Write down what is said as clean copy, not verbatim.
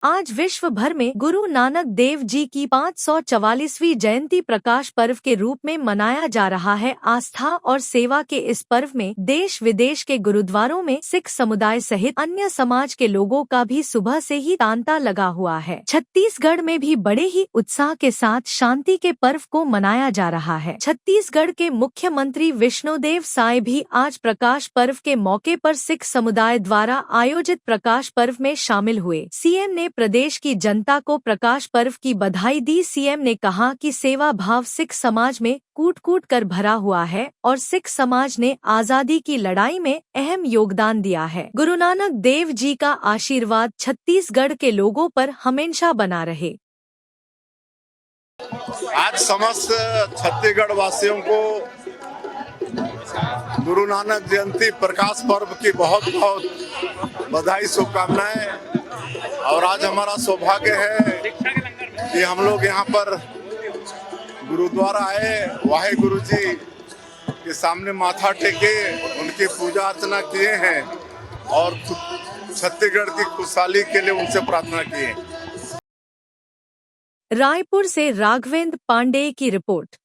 आज विश्व भर में गुरु नानक देव जी की 544वीं जयंती प्रकाश पर्व के रूप में मनाया जा रहा है। आस्था और सेवा के इस पर्व में देश विदेश के गुरुद्वारों में सिख समुदाय सहित अन्य समाज के लोगों का भी सुबह से ही तांता लगा हुआ है। छत्तीसगढ़ में भी बड़े ही उत्साह के साथ शांति के पर्व को मनाया जा रहा है। छत्तीसगढ़ के मुख्यमंत्री विष्णुदेव साय भी आज प्रकाश पर्व के मौके पर सिख समुदाय द्वारा आयोजित प्रकाश पर्व में शामिल हुए। सीएम ने प्रदेश की जनता को प्रकाश पर्व की बधाई दी। सीएम ने कहा कि सेवा भाव सिख समाज में कूट कूट कर भरा हुआ है और सिख समाज ने आजादी की लड़ाई में अहम योगदान दिया है। गुरु नानक देव जी का आशीर्वाद छत्तीसगढ़ के लोगों पर हमेशा बना रहे। आज समस्त छत्तीसगढ़ वासियों को गुरु नानक जयंती प्रकाश पर्व की बहुत बहुत बधाई, शुभकामनाएं। और आज हमारा सौभाग्य है कि हम लोग यहाँ पर गुरुद्वारा आए, वाहेगुरु जी के सामने माथा टेके, उनकी पूजा अर्चना किए हैं और छत्तीसगढ़ की खुशहाली के लिए उनसे प्रार्थना की है। रायपुर से राघवेंद्र पांडेय की रिपोर्ट।